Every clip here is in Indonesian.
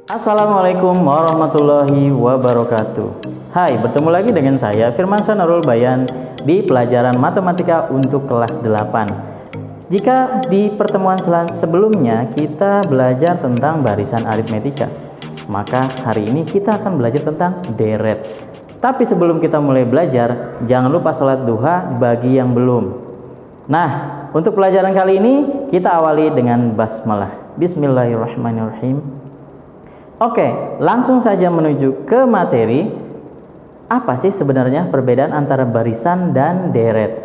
Assalamualaikum warahmatullahi wabarakatuh. Hai, bertemu lagi dengan saya Firmansyah Nurul Bayan di pelajaran matematika untuk kelas 8. Jika di pertemuan sebelumnya kita belajar tentang barisan aritmetika, maka hari ini kita akan belajar tentang deret. Tapi sebelum kita mulai belajar, jangan lupa sholat duha bagi yang belum. Nah, untuk pelajaran kali ini kita awali dengan basmalah. Bismillahirrahmanirrahim. Oke, langsung saja menuju ke materi. Apa sih sebenarnya perbedaan antara barisan dan deret?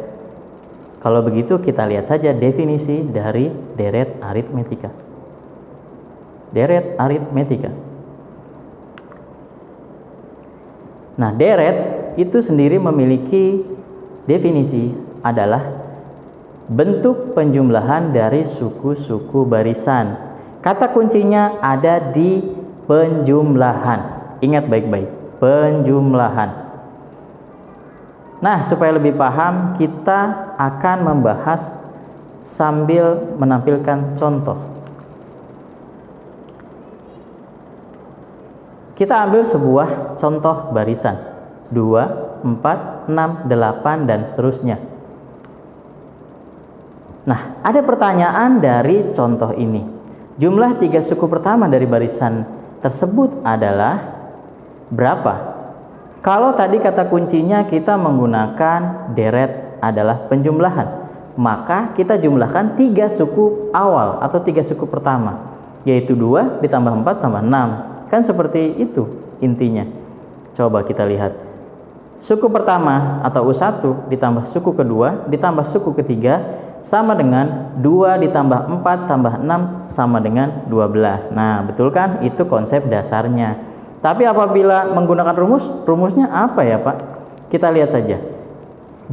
Kalau begitu kita lihat saja definisi dari deret aritmetika. Deret aritmetika. Nah, deret itu sendiri memiliki definisi adalah bentuk penjumlahan dari suku-suku barisan. Kata kuncinya ada di penjumlahan. Ingat baik-baik, penjumlahan. Nah, supaya lebih paham, kita akan membahas sambil menampilkan contoh. Kita ambil sebuah contoh barisan 2, 4, 6, 8 dan seterusnya. Nah, ada pertanyaan dari contoh ini. Jumlah 3 suku pertama dari barisan tersebut adalah berapa? Kalau tadi kata kuncinya kita menggunakan deret adalah penjumlahan, maka kita jumlahkan 3 suku awal atau 3 suku pertama, yaitu 2 ditambah 4 tambah 6. Kan seperti itu intinya. Coba kita lihat. Suku pertama atau U1 ditambah suku kedua ditambah suku ketiga sama dengan 2 ditambah 4 tambah 6 sama dengan 12. Nah, betul kan? Itu konsep dasarnya. Tapi apabila menggunakan rumusnya apa ya Pak? Kita lihat saja.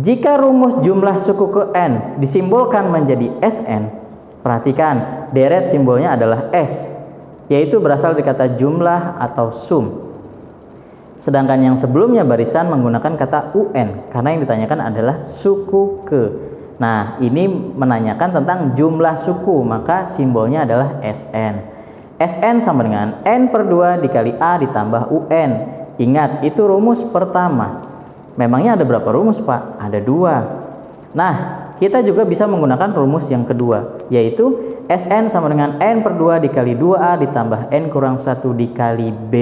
Jika rumus jumlah suku ke N disimbolkan menjadi Sn, perhatikan deret simbolnya adalah S, yaitu berasal dari kata jumlah atau sum. Sedangkan yang sebelumnya barisan menggunakan kata UN, karena yang ditanyakan adalah suku ke. Nah, ini menanyakan tentang jumlah suku, maka simbolnya adalah SN. SN sama dengan N per 2 dikali A ditambah UN. Ingat, itu rumus pertama. Memangnya ada berapa rumus Pak? Ada 2. Nah, kita juga bisa menggunakan rumus yang kedua, yaitu SN sama dengan N per 2 dikali 2A ditambah N kurang 1 dikali B.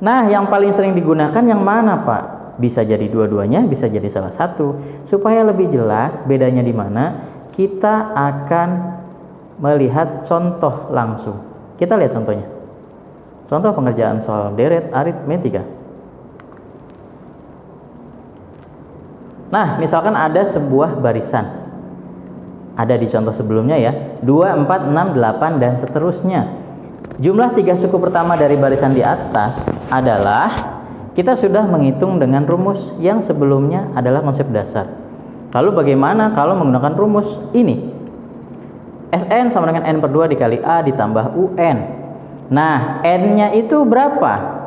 Nah, yang paling sering digunakan yang mana Pak? Bisa jadi dua-duanya, bisa jadi salah satu. Supaya lebih jelas bedanya di mana, kita akan melihat contoh langsung. Kita lihat contohnya. Contoh pengerjaan soal deret aritmetika. Nah, misalkan ada sebuah barisan. Ada di contoh sebelumnya ya, 2, 4, 6, 8 dan seterusnya. Jumlah 3 suku pertama dari barisan di atas adalah, kita sudah menghitung dengan rumus yang sebelumnya adalah konsep dasar. Lalu bagaimana kalau menggunakan rumus ini? Sn sama dengan N per 2 dikali A ditambah UN. Nah, N-nya itu berapa?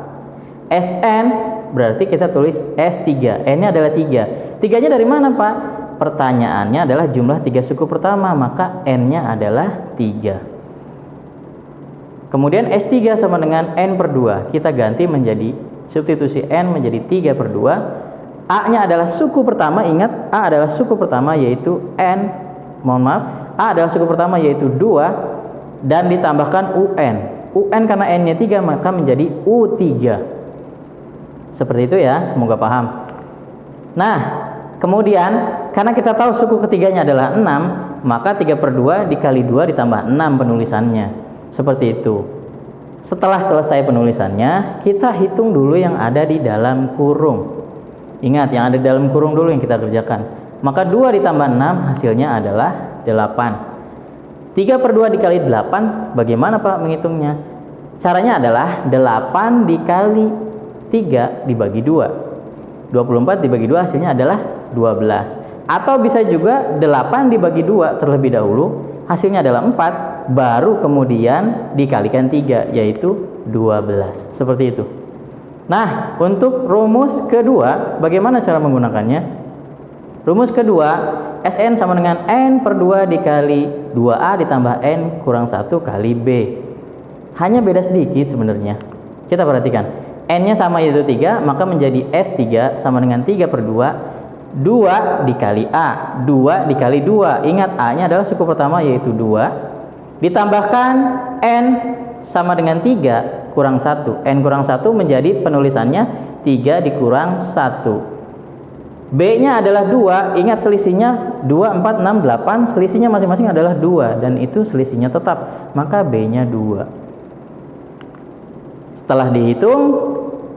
Sn berarti kita tulis S3. N-nya adalah 3. 3-nya dari mana Pak? Pertanyaannya adalah jumlah 3 suku pertama, maka N-nya adalah 3. Kemudian S3 sama dengan N per 2. Kita ganti menjadi substitusi N menjadi 3 per 2. A-nya adalah suku pertama. Ingat, A adalah suku pertama yaitu N. A adalah suku pertama yaitu 2. Dan ditambahkan UN. UN karena N-nya 3 maka menjadi U3. Seperti itu ya, semoga paham. Nah, kemudian karena kita tahu suku ketiganya adalah 6, maka 3 per 2 dikali 2 ditambah 6 penulisannya. Seperti itu. Setelah selesai penulisannya, kita hitung dulu yang ada di dalam kurung. Ingat, yang ada di dalam kurung dulu yang kita kerjakan. Maka 2 ditambah 6 hasilnya adalah 8. 3 per 2 dikali 8, bagaimana Pak menghitungnya? Caranya adalah 8 dikali 3 dibagi 2. 24 dibagi 2 hasilnya adalah 12. Atau bisa juga 8 dibagi 2 terlebih dahulu, hasilnya adalah 4. Baru kemudian dikalikan 3 yaitu 12. Seperti itu. Nah, untuk rumus kedua bagaimana cara menggunakannya? Rumus kedua, Sn sama dengan N per 2 dikali 2A ditambah N kurang 1 kali B. hanya beda sedikit sebenarnya. Kita perhatikan, N-nya sama yaitu 3, maka menjadi S3 sama dengan 3 per 2, 2 dikali A, 2 dikali 2. Ingat, A-nya adalah suku pertama yaitu 2, ditambahkan N sama dengan 3 kurang 1. N kurang 1 menjadi penulisannya 3 dikurang 1. B-nya adalah 2, ingat selisihnya 2, 4, 6, 8, selisihnya masing-masing adalah 2, dan itu selisihnya tetap, maka B-nya 2. Setelah dihitung,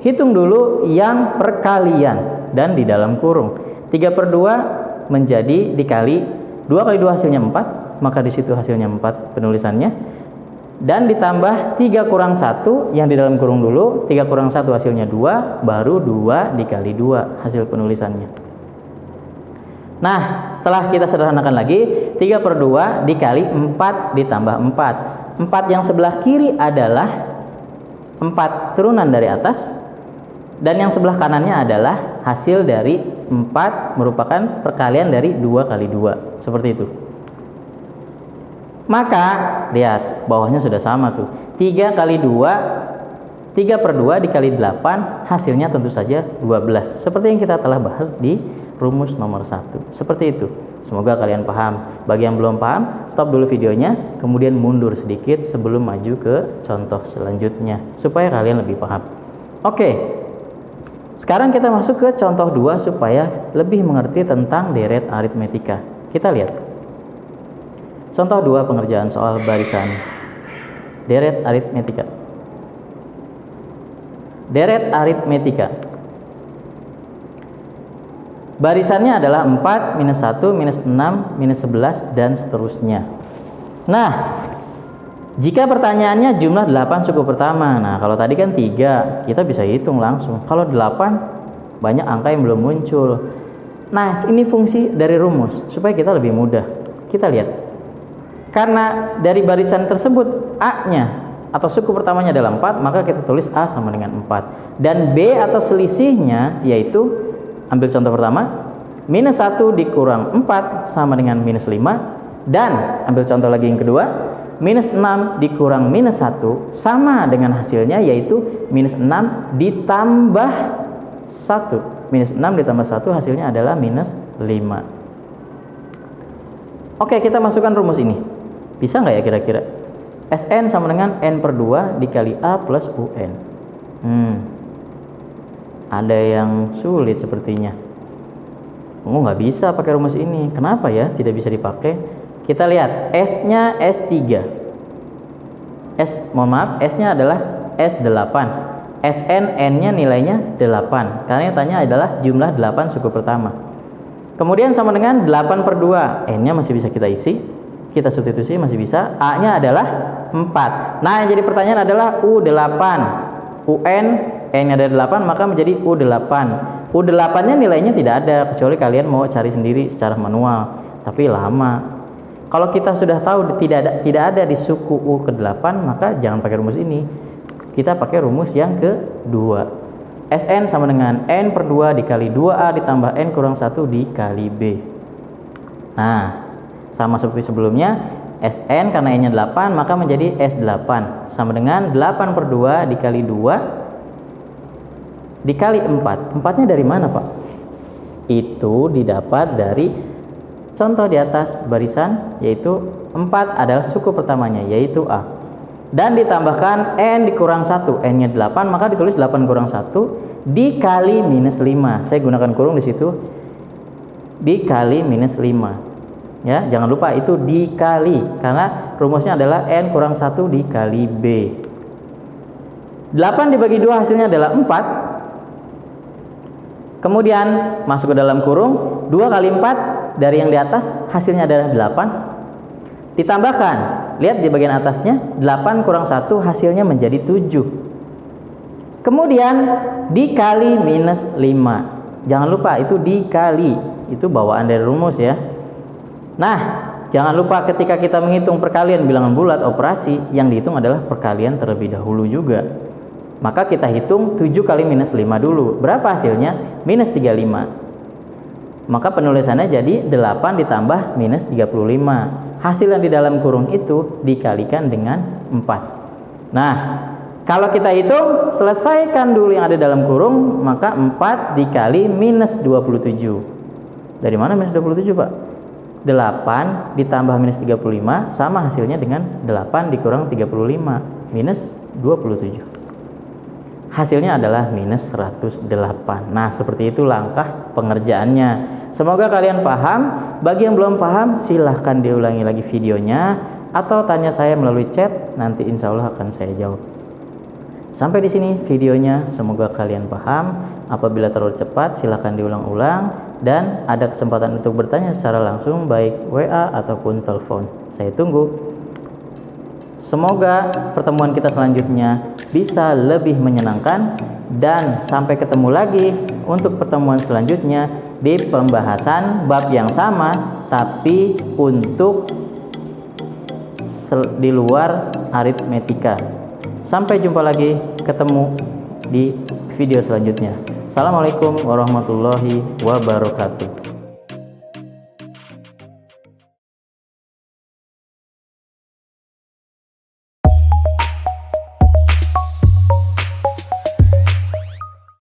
hitung dulu yang perkalian dan di dalam kurung. 3 per 2 menjadi dikali 2 kali 2 hasilnya 4, maka di situ hasilnya 4 penulisannya. Dan ditambah 3 kurang 1 yang di dalam kurung dulu, 3 kurang 1 hasilnya 2, baru 2 dikali 2 hasil penulisannya. Nah, setelah kita sederhanakan lagi, 3 per 2 dikali 4 ditambah 4. 4 yang sebelah kiri adalah 4 turunan dari atas, dan yang sebelah kanannya adalah hasil dari 4 merupakan perkalian dari 2 kali 2, seperti itu. Maka lihat bawahnya sudah sama tuh, 3 kali 2, 3 per 2 dikali 8, hasilnya tentu saja 12, seperti yang kita telah bahas di rumus nomor 1. Seperti itu. Semoga kalian paham. Bagi yang belum paham, stop dulu videonya, kemudian mundur sedikit sebelum maju ke contoh selanjutnya, supaya kalian lebih paham. Oke, sekarang kita masuk ke contoh 2 supaya lebih mengerti tentang deret aritmetika. Kita lihat contoh 2 pengerjaan soal barisan deret aritmetika. Deret aritmetika, barisannya adalah 4, minus 1, minus 6, minus 11, dan seterusnya. Nah, jika pertanyaannya jumlah 8 suku pertama, nah kalau tadi kan 3, kita bisa hitung langsung. Kalau 8, banyak angka yang belum muncul. Nah, ini fungsi dari rumus, supaya kita lebih mudah. Kita lihat, karena dari barisan tersebut A-nya atau suku pertamanya adalah 4, maka kita tulis A sama dengan 4. Dan B atau selisihnya yaitu, ambil contoh pertama, minus 1 dikurang 4 sama dengan minus 5. Dan ambil contoh lagi yang kedua, minus 6 dikurang minus 1 sama dengan hasilnya yaitu minus 6 ditambah 1. Minus 6 ditambah 1 hasilnya adalah minus 5. Oke, kita masukkan rumus ini. Bisa nggak ya kira-kira? Sn sama dengan N per 2 dikali A plus UN. Ada yang sulit sepertinya. Oh, nggak bisa pakai rumus ini. Kenapa ya tidak bisa dipakai? Kita lihat, S-nya S3. S-nya adalah S8. Sn, N-nya nilainya 8. Karena yang tanya adalah jumlah 8 suku pertama. Kemudian sama dengan 8 per 2. N-nya masih bisa kita isi. Kita substitusi masih bisa. A-nya adalah 4. Nah, yang jadi pertanyaan adalah U8. UN, N-nya ada 8, maka menjadi U8. U8-nya nilainya tidak ada, kecuali kalian mau cari sendiri secara manual. Tapi lama. Kalau kita sudah tahu tidak ada di suku U ke-8, maka jangan pakai rumus ini. Kita pakai rumus yang kedua. Sn sama dengan N per 2 dikali 2A ditambah N kurang 1 dikali B. Nah, sama seperti sebelumnya, Sn karena N-nya 8, maka menjadi S8 sama dengan 8 per 2 dikali 2 dikali 4. 4-nya dari mana, Pak? Itu didapat dari contoh di atas barisan, yaitu 4 adalah suku pertamanya, yaitu A. Dan ditambahkan N dikurang 1, N-nya 8, maka ditulis 8 kurang 1 dikali minus 5. Saya gunakan kurung di situ, dikali minus 5. Ya, jangan lupa itu dikali, karena rumusnya adalah N kurang 1 dikali B. 8 dibagi 2 hasilnya adalah 4. Kemudian masuk ke dalam kurung, 2 kali 4 dari yang di atas hasilnya adalah 8. Ditambahkan, lihat di bagian atasnya, 8 kurang 1 hasilnya menjadi 7. Kemudian dikali minus 5. Jangan lupa itu dikali, itu bawaan dari rumus ya. Nah, jangan lupa ketika kita menghitung perkalian bilangan bulat operasi, yang dihitung adalah perkalian terlebih dahulu juga. Maka kita hitung 7 kali minus 5 dulu. Berapa hasilnya? Minus 35. Maka penulisannya jadi 8 ditambah minus 35. Hasil yang di dalam kurung itu dikalikan dengan 4. Nah, kalau kita hitung, selesaikan dulu yang ada dalam kurung, maka 4 dikali minus 27. Dari mana minus 27, Pak? 8 ditambah minus 35 sama hasilnya dengan 8 dikurang 35 minus 27. Hasilnya adalah minus 108. Nah, seperti itu langkah pengerjaannya. Semoga kalian paham. Bagi yang belum paham, silahkan diulangi lagi videonya atau tanya saya melalui chat, nanti insya Allah akan saya jawab. Sampai di sini videonya, semoga kalian paham. Apabila terlalu cepat, silahkan diulang-ulang, dan ada kesempatan untuk bertanya secara langsung baik WA ataupun telepon. Saya tunggu. Semoga pertemuan kita selanjutnya bisa lebih menyenangkan, dan sampai ketemu lagi untuk pertemuan selanjutnya di pembahasan bab yang sama tapi untuk di luar aritmetika. Sampai jumpa lagi, ketemu di video selanjutnya. Assalamualaikum warahmatullahi wabarakatuh.